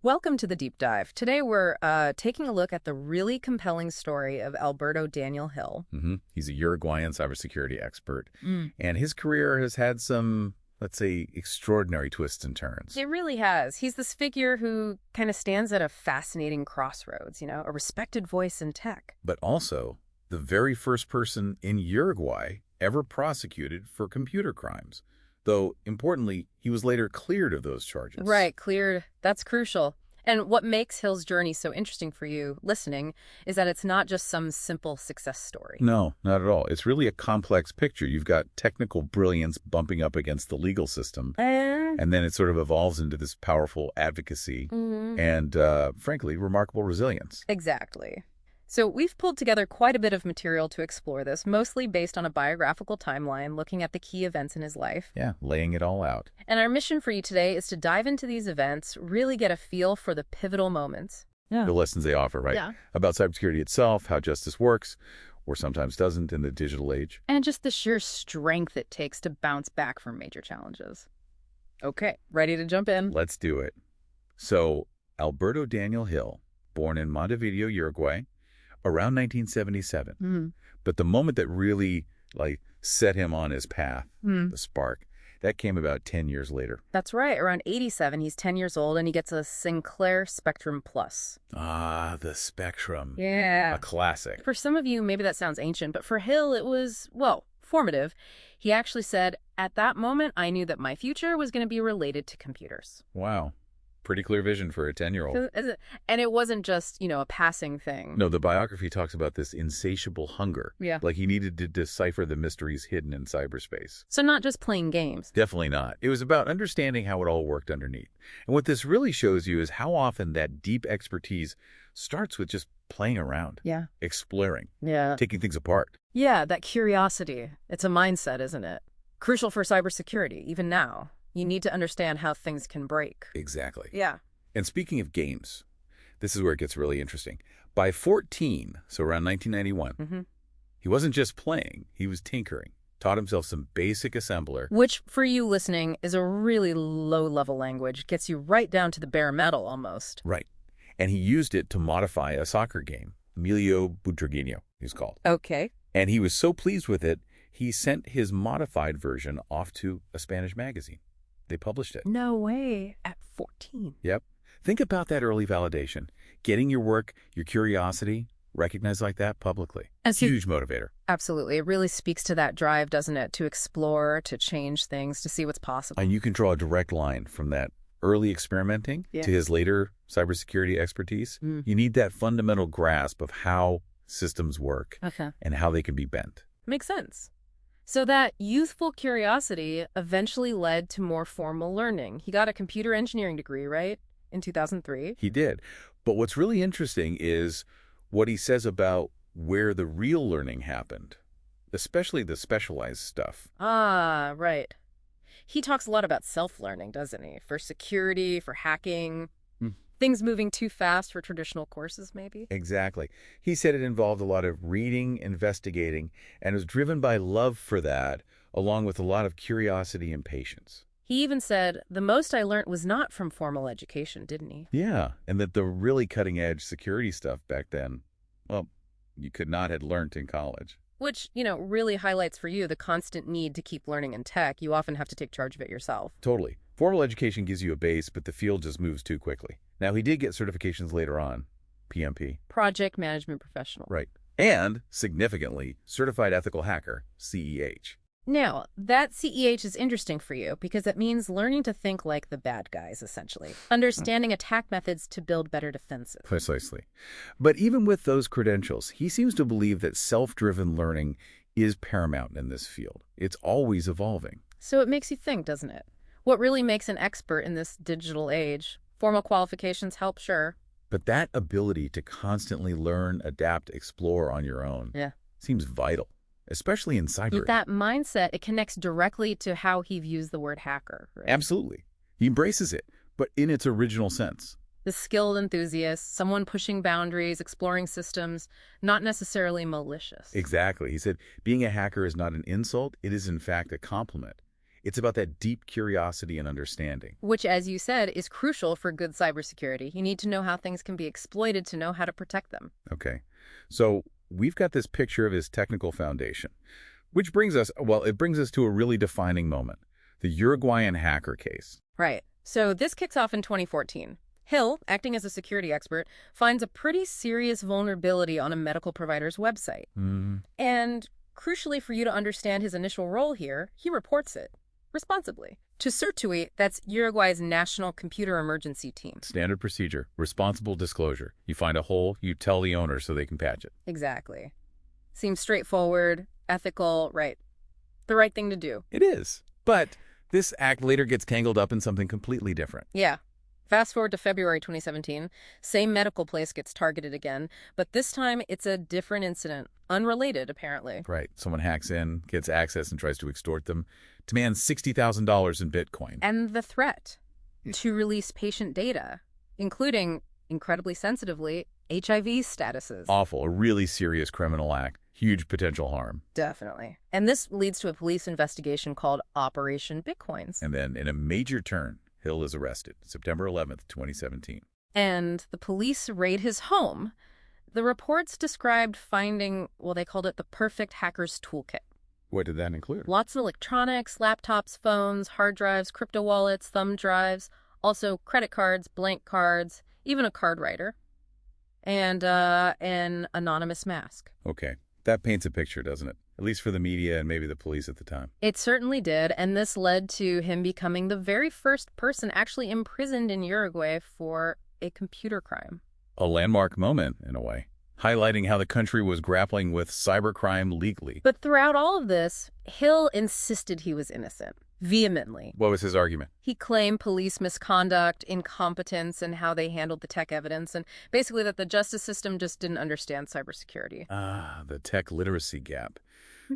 Welcome to the Deep Dive. Today we're taking a look at the really compelling story of Alberto Daniel Hill. He's a Uruguayan cybersecurity expert, Mm. and his career has had some, let's say, extraordinary twists and turns. It really has. He's this figure who kind of stands at a fascinating crossroads, a respected voice in tech. But also, the very first person in Uruguay ever prosecuted for computer crimes. Though, importantly, he was later cleared of those charges. Right, cleared. That's crucial. And what makes Hill's journey so interesting for you listening is that it's not just some simple success story. No, not at all. It's really a complex picture. You've got technical brilliance bumping up against the legal system, and then it sort of evolves into this powerful advocacy and, frankly, remarkable resilience. Exactly. So we've pulled together quite a bit of material to explore this, mostly based on a biographical timeline looking at the key events in his life. Yeah, laying it all out. And our mission for you today is to dive into these events, really get a feel for the pivotal moments. The lessons they offer, right? Yeah. About cybersecurity itself, how justice works, or sometimes doesn't in the digital age. And just the sheer strength it takes to bounce back from major challenges. Okay, ready to jump in? Let's do it. So, Alberto Daniel Hill, born in Montevideo, Uruguay, around 1977. But the moment that really, set him on his path, the spark, that came about 10 years later. That's right. Around 87, he's 10 years old, and he gets a Sinclair Spectrum Plus. Ah, the Spectrum. Yeah. A classic. For some of you, maybe that sounds ancient, but for Hill, it was, formative. He actually said, at that moment, I knew that my future was going to be related to computers. Wow. Pretty clear vision for a 10-year-old. And it wasn't just, a passing thing. No, the biography talks about this insatiable hunger. Yeah. Like he needed to decipher the mysteries hidden in cyberspace. So not just playing games. Definitely not. It was about understanding how it all worked underneath. And what this really shows you is how often that deep expertise starts with just playing around. Yeah. Exploring. Yeah. Taking things apart. Yeah, that curiosity. It's a mindset, isn't it? Crucial for cybersecurity, even now. You need to understand how things can break. Exactly. Yeah. And speaking of games, this is where it gets really interesting. By 14, so around 1991, he wasn't just playing, he was tinkering. Taught himself some basic assembler. Which, for you listening, is a really low-level language. Gets you right down to the bare metal, almost. Right. And he used it to modify a soccer game. Emilio Butragueño, he's called. Okay. And he was so pleased with it, he sent his modified version off to a Spanish magazine. They published it. No way. At 14. Yep. Think about that early validation. Getting your work, your curiosity, recognized like that publicly. Huge motivator. Absolutely. It really speaks to that drive, doesn't it? To explore, to change things, to see what's possible. And you can draw a direct line from that early experimenting to his later cybersecurity expertise. You need that fundamental grasp of how systems work and how they can be bent. Makes sense. So that youthful curiosity eventually led to more formal learning. He got a computer engineering degree, right, in 2003? He did. But what's really interesting is what he says about where the real learning happened, especially the specialized stuff. Ah, right. He talks a lot about self-learning, doesn't he? For security, for hacking, things moving too fast for traditional courses, maybe? Exactly. He said it involved a lot of reading, investigating, and was driven by love for that, along with a lot of curiosity and patience. He even said, the most I learned was not from formal education, didn't he? Yeah, and that the really cutting-edge security stuff back then, well, you could not have learned in college. Which, really highlights for you the constant need to keep learning in tech. You often have to take charge of it yourself. Totally. Formal education gives you a base, but the field just moves too quickly. Now, he did get certifications later on, PMP. Project Management Professional. Right. And, significantly, Certified Ethical Hacker, CEH. Now, that CEH is interesting for you because it means learning to think like the bad guys, essentially. Understanding attack methods to build better defenses. Precisely. But even with those credentials, he seems to believe that self-driven learning is paramount in this field. It's always evolving. So it makes you think, doesn't it? What really makes an expert in this digital age? Formal qualifications help, sure. But that ability to constantly learn, adapt, explore on your own seems vital, especially in cyber. That mindset, it connects directly to how he views the word hacker. Right? Absolutely. He embraces it, but in its original sense. The skilled enthusiast, someone pushing boundaries, exploring systems, not necessarily malicious. Exactly. He said, being a hacker is not an insult. It is, in fact, a compliment. It's about that deep curiosity and understanding. Which, as you said, is crucial for good cybersecurity. You need to know how things can be exploited to know how to protect them. Okay. So we've got this picture of his technical foundation, which brings us, well, it brings us to a really defining moment, the Uruguayan hacker case. Right. So this kicks off in 2014. Hill, acting as a security expert, finds a pretty serious vulnerability on a medical provider's website. And crucially for you to understand his initial role here, he reports it responsibly to CERTUI, that's Uruguay's National Computer Emergency Team. Standard procedure, responsible disclosure. You find a hole, you tell the owner so they can patch it. Exactly. Seems straightforward, ethical, right. The right thing to do. It is. But this act later gets tangled up in something completely different. Yeah. Fast forward to February 2017, same medical place gets targeted again, but this time it's a different incident, unrelated apparently. Right. Someone hacks in, gets access, and tries to extort them, demands $60,000 in Bitcoin. And the threat to release patient data, including, incredibly sensitively, HIV statuses. Awful. A really serious criminal act. Huge potential harm. Definitely. And this leads to a police investigation called Operation Bitcoins. And then, in a major turn, Hill is arrested, September 11th, 2017. And the police raid his home. The reports described finding, well, they called it the perfect hacker's toolkit. What did that include? Lots of electronics, laptops, phones, hard drives, crypto wallets, thumb drives, also credit cards, blank cards, even a card writer, and an anonymous mask. Okay. That paints a picture, doesn't it? At least for the media and maybe the police at the time. It certainly did, and this led to him becoming the very first person actually imprisoned in Uruguay for a computer crime. A landmark moment, in a way, highlighting how the country was grappling with cybercrime legally. But throughout all of this, Hill insisted he was innocent, vehemently. What was his argument? He claimed police misconduct, incompetence, and how they handled the tech evidence, and basically that the justice system just didn't understand cybersecurity. Ah, the tech literacy gap.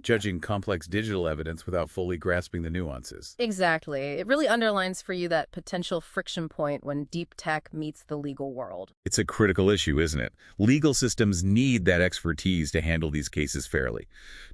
Judging complex digital evidence without fully grasping the nuances. Exactly. It really underlines for you that potential friction point when deep tech meets the legal world. It's a critical issue, isn't it? Legal systems need that expertise to handle these cases fairly.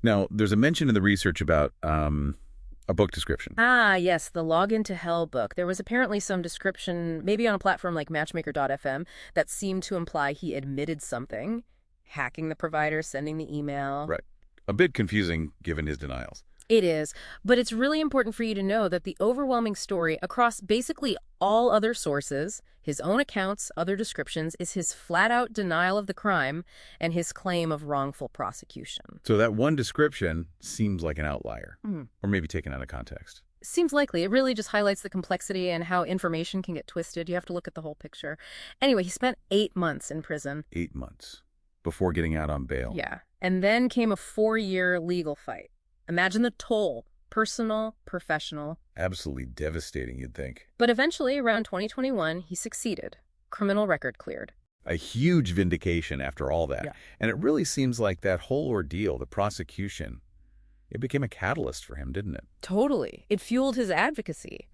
Now, there's a mention in the research about a book description. Ah, yes, the Login to Hell book. There was apparently some description, maybe on a platform like Matchmaker.fm, that seemed to imply he admitted something, hacking the provider, sending the email. Right. A bit confusing given his denials. It is, but it's really important for you to know that the overwhelming story across basically all other sources, his own accounts, other descriptions, is his flat-out denial of the crime and his claim of wrongful prosecution. So that one description seems like an outlier, or maybe taken out of context. Seems likely. It really just highlights the complexity and how information can get twisted. You have to look at the whole picture. Anyway, he spent 8 months in prison. 8 months before getting out on bail. Yeah. And then came a 4-year legal fight. Imagine the toll. Personal, professional. Absolutely devastating, you'd think. But eventually, around 2021, he succeeded. Criminal record cleared. A huge vindication after all that. Yeah. And it really seems like that whole ordeal, the prosecution, it became a catalyst for him, didn't it? Totally. It fueled his advocacy,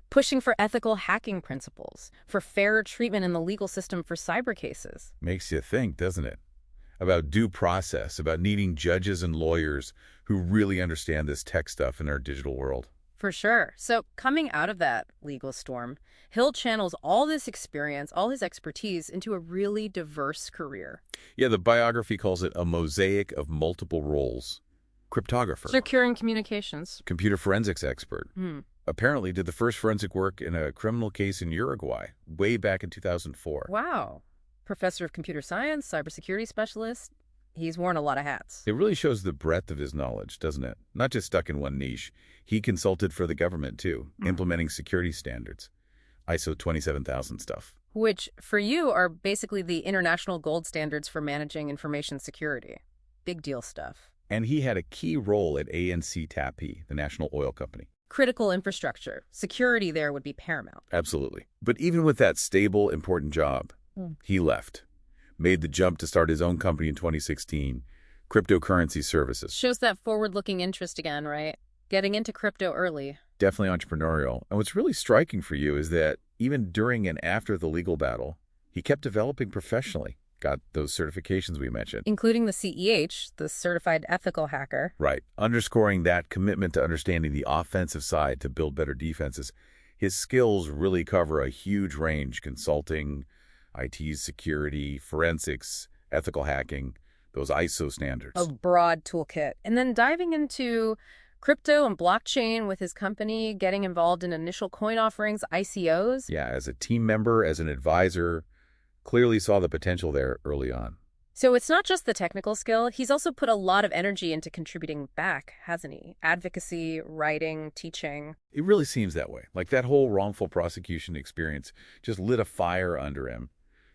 pushing for ethical hacking principles, for fairer treatment in the legal system for cyber cases. Makes you think, doesn't it? About due process, about needing judges and lawyers who really understand this tech stuff in our digital world. For sure. So coming out of that legal storm, Hill channels all this experience, all his expertise into a really diverse career. Yeah, the biography calls it a mosaic of multiple roles. Cryptographer. Securing communications. Computer forensics expert. Apparently did the first forensic work in a criminal case in Uruguay way back in 2004. Wow. Professor of computer science, cybersecurity specialist. He's worn a lot of hats. It really shows the breadth of his knowledge, doesn't it? Not just stuck in one niche. He consulted for the government, too, implementing security standards. ISO 27000 stuff. Which, for you, are basically the international gold standards for managing information security. Big deal stuff. And he had a key role at ANC-TAPI, the national oil company. Critical infrastructure. Security there would be paramount. Absolutely. But even with that stable, important job, he left. Made the jump to start his own company in 2016, Cryptocurrency Services. Shows that forward-looking interest again, right? Getting into crypto early. Definitely entrepreneurial. And what's really striking for you is that even during and after the legal battle, he kept developing professionally. got those certifications we mentioned. Including the CEH, the Certified Ethical Hacker. Right, underscoring that commitment to understanding the offensive side to build better defenses. His skills really cover a huge range: consulting, IT security, forensics, ethical hacking, those ISO standards. A broad toolkit. And then diving into crypto and blockchain with his company, getting involved in initial coin offerings, ICOs. Yeah, as a team member, as an advisor, clearly saw the potential there early on. So it's not just the technical skill. He's also put a lot of energy into contributing back, hasn't he? Advocacy, writing, teaching. It really seems that way. Like that whole wrongful prosecution experience just lit a fire under him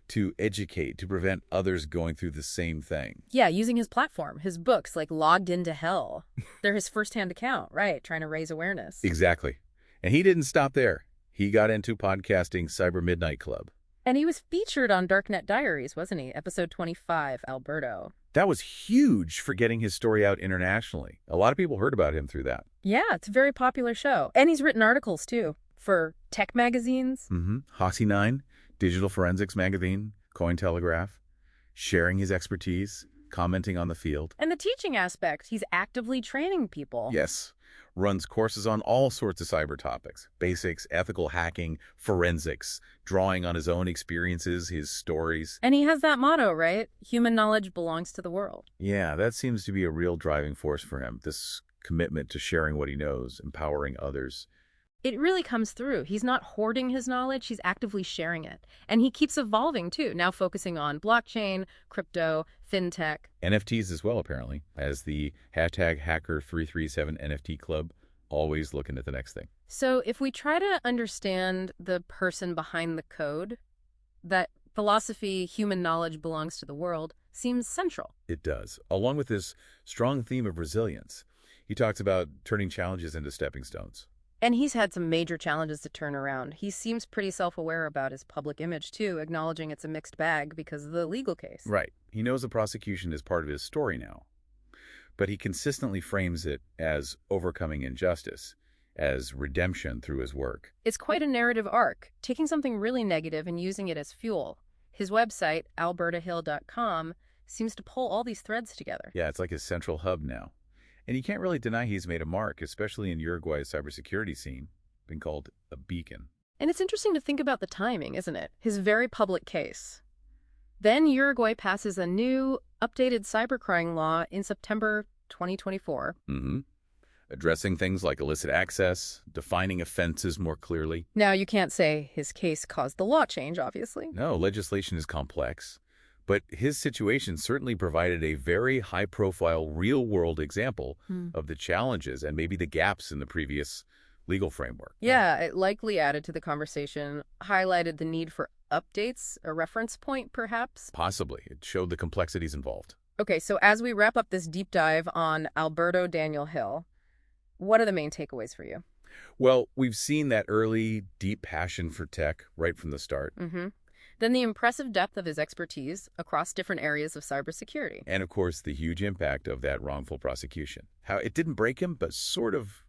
to educate, to prevent others going through the same thing. Yeah, using his platform, his books, like Logged Into Hell. They're his firsthand account, right? Trying to raise awareness. Exactly. And he didn't stop there. He got into podcasting Cyber Midnight Club. And he was featured on Darknet Diaries, wasn't he? Episode 25, Alberto. That was huge for getting his story out internationally. A lot of people heard about him through that. Yeah, it's a very popular show. And he's written articles, too, for tech magazines. Hossie 9, Digital Forensics Magazine, Cointelegraph, sharing his expertise, commenting on the field. And the teaching aspect, he's actively training people. Yes. Runs courses on all sorts of cyber topics: basics, ethical hacking, forensics, drawing on his own experiences, his stories. And he has that motto, right? Human knowledge belongs to the world. Yeah, that seems to be a real driving force for him, this commitment to sharing what he knows, empowering others. It really comes through. He's not hoarding his knowledge, he's actively sharing it. And he keeps evolving, too, now focusing on blockchain, crypto, fintech. NFTs as well, apparently, as the #Hacker337 NFT Club, always looking at the next thing. So if we try to understand the person behind the code, that philosophy, human knowledge belongs to the world, seems central. It does, along with this strong theme of resilience. He talks about turning challenges into stepping stones. And he's had some major challenges to turn around. He seems pretty self-aware about his public image, too, acknowledging it's a mixed bag because of the legal case. Right. He knows the prosecution is part of his story now. But he consistently frames it as overcoming injustice, as redemption through his work. It's quite a narrative arc, taking something really negative and using it as fuel. His website, albertahill.com, seems to pull all these threads together. Yeah, it's like his central hub now. And you can't really deny he's made a mark, especially in Uruguay's cybersecurity scene, been called a beacon. And it's interesting to think about the timing, isn't it? His very public case. Then Uruguay passes a new, updated cybercrime law in September 2024. Addressing things like illicit access, defining offenses more clearly. Now, you can't say his case caused the law change, obviously. No, legislation is complex. But his situation certainly provided a very high-profile, real-world example of the challenges and maybe the gaps in the previous legal framework. Yeah, it likely added to the conversation, highlighted the need for updates, a reference point, perhaps? Possibly. It showed the complexities involved. Okay, so as we wrap up this deep dive on Alberto Daniel Hill, what are the main takeaways for you? Well, we've seen that early, deep passion for tech right from the start. Then the impressive depth of his expertise across different areas of cybersecurity. And, of course, the huge impact of that wrongful prosecution. How it didn't break him, but sort of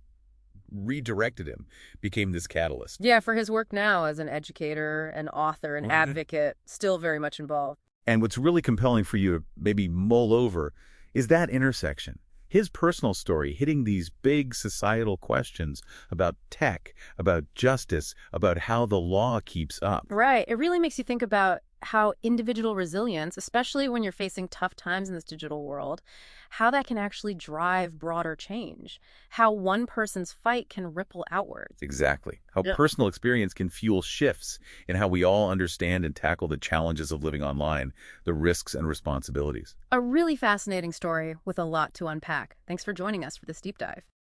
redirected him, became this catalyst. Yeah, for his work now as an educator, an author, an advocate, still very much involved. And what's really compelling for you to maybe mull over is that intersection. His personal story hitting these big societal questions about tech, about justice, about how the law keeps up. Right. It really makes you think about how individual resilience, especially when you're facing tough times in this digital world, how that can actually drive broader change, how one person's fight can ripple outwards. Exactly. How personal experience can fuel shifts in how we all understand and tackle the challenges of living online, the risks and responsibilities. A really fascinating story with a lot to unpack. Thanks for joining us for this deep dive.